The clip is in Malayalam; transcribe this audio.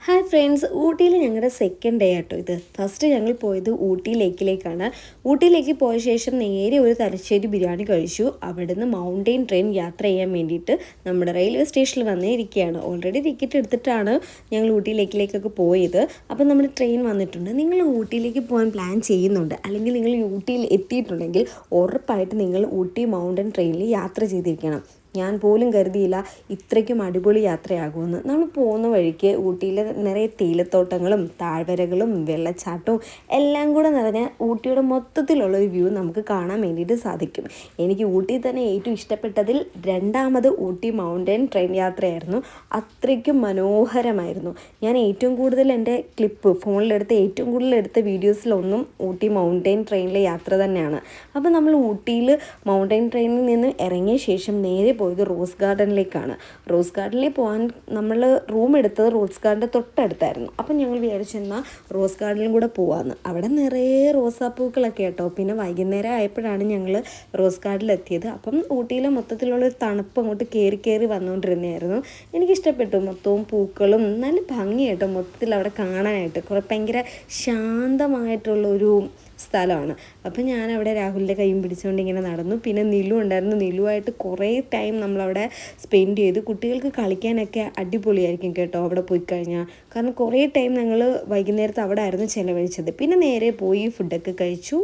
ഹായ് ഫ്രണ്ട്സ്, ഊട്ടിയിൽ ഞങ്ങളുടെ സെക്കൻഡ് ഡേ ആട്ടോ ഇത്. ഫസ്റ്റ് ഞങ്ങൾ പോയത് ഊട്ടി ലേക്കിലേക്കാണ്. ഊട്ടിയിലേക്ക് പോയ ശേഷം നേരെ ഒരു തലശ്ശേരി ബിരിയാണി കഴിച്ചു. അവിടുന്ന് മൗണ്ടെയിൻ ട്രെയിൻ യാത്ര ചെയ്യാൻ വേണ്ടിയിട്ട് നമ്മുടെ റെയിൽവേ സ്റ്റേഷനിൽ വന്നേ ഇരിക്കുകയാണ്. ഓൾറെഡി ടിക്കറ്റ് എടുത്തിട്ടാണ് ഞങ്ങൾ ഊട്ടി ലേക്കിലേക്കൊക്കെ പോയത്. അപ്പം നമ്മുടെ ട്രെയിൻ വന്നിട്ടുണ്ട്. നിങ്ങൾ ഊട്ടിയിലേക്ക് പോകാൻ പ്ലാൻ ചെയ്യുന്നുണ്ട്, അല്ലെങ്കിൽ നിങ്ങൾ ഊട്ടിയിൽ എത്തിയിട്ടുണ്ടെങ്കിൽ ഉറപ്പായിട്ട് നിങ്ങൾ ഊട്ടി മൗണ്ടൻ ട്രെയിനിൽ യാത്ര ചെയ്തിരിക്കണം. ഞാൻ പോലും കരുതിയില്ല ഇത്രയ്ക്കും അടിപൊളി യാത്രയാകുമെന്ന്. നമ്മൾ പോകുന്ന വഴിക്ക് ഊട്ടിയിലെ നിറയെ തേയിലത്തോട്ടങ്ങളും താഴ്വരകളും വെള്ളച്ചാട്ടവും എല്ലാം കൂടെ നിറഞ്ഞ ഊട്ടിയുടെ മൊത്തത്തിലുള്ളൊരു വ്യൂ നമുക്ക് കാണാൻ വേണ്ടിയിട്ട് സാധിക്കും. എനിക്ക് ഊട്ടി തന്നെ ഏറ്റവും ഇഷ്ടപ്പെട്ടതിൽ രണ്ടാമത് ഊട്ടി മൗണ്ടൻ ട്രെയിൻ യാത്രയായിരുന്നു. അത്രയ്ക്കും മനോഹരമായിരുന്നു. ഞാൻ ഏറ്റവും കൂടുതൽ എൻ്റെ ഫോണിലെടുത്ത ഏറ്റവും കൂടുതൽ എടുത്ത വീഡിയോസിലൊന്നും ഊട്ടി മൗണ്ടൻ ട്രെയിനിലെ യാത്ര തന്നെയാണ്. അപ്പോൾ നമ്മൾ ഊട്ടിയിൽ മൗണ്ടൻ ട്രെയിനിൽ നിന്ന് ഇറങ്ങിയ ശേഷം നേരെ പോയത് റോസ് ഗാർഡനിലേക്കാണ്. റോസ് ഗാർഡനിൽ പോകാൻ നമ്മൾ റൂം എടുത്തത് റോസ് ഗാർഡൻ്റെ തൊട്ടടുത്തായിരുന്നു. അപ്പം ഞങ്ങൾ വിചാരിച്ചെന്നാൽ റോസ് ഗാർഡനിലും കൂടെ പോകാമെന്ന്. അവിടെ നിറയെ റോസാപ്പൂക്കളൊക്കെ കേട്ടോ. പിന്നെ വൈകുന്നേരം ആയപ്പോഴാണ് ഞങ്ങൾ റോസ് ഗാർഡനിൽ എത്തിയത്. അപ്പം ഊട്ടിയിലെ മൊത്തത്തിലുള്ളൊരു തണുപ്പ് അങ്ങോട്ട് കയറി വന്നുകൊണ്ടിരുന്നതായിരുന്നു. എനിക്കിഷ്ടപ്പെട്ടു. മൊത്തവും പൂക്കളും നല്ല ഭംഗി കേട്ടോ മൊത്തത്തിൽ അവിടെ കാണാനായിട്ട്. ഭയങ്കര ശാന്തമായിട്ടുള്ളൊരു സ്ഥലമാണ്. അപ്പം ഞാനവിടെ രാഹുലിൻ്റെ കൈയും പിടിച്ചുകൊണ്ട് ഇങ്ങനെ നടന്നു. പിന്നെ നിലു ഉണ്ടായിരുന്നു. നിലുവായിട്ട് കുറേ ടൈം നമ്മളവിടെ സ്പെൻഡ് ചെയ്തു. കുട്ടികൾക്ക് കളിക്കാനൊക്കെ അടിപൊളിയായിരിക്കും കേട്ടോ അവിടെ പോയി കഴിഞ്ഞാൽ. കാരണം കുറേ ടൈം ഞങ്ങൾ വൈകുന്നേരത്ത് അവിടെ ആയിരുന്നു ചിലവഴിച്ചത്. പിന്നെ നേരെ പോയി ഫുഡൊക്കെ കഴിച്ചു.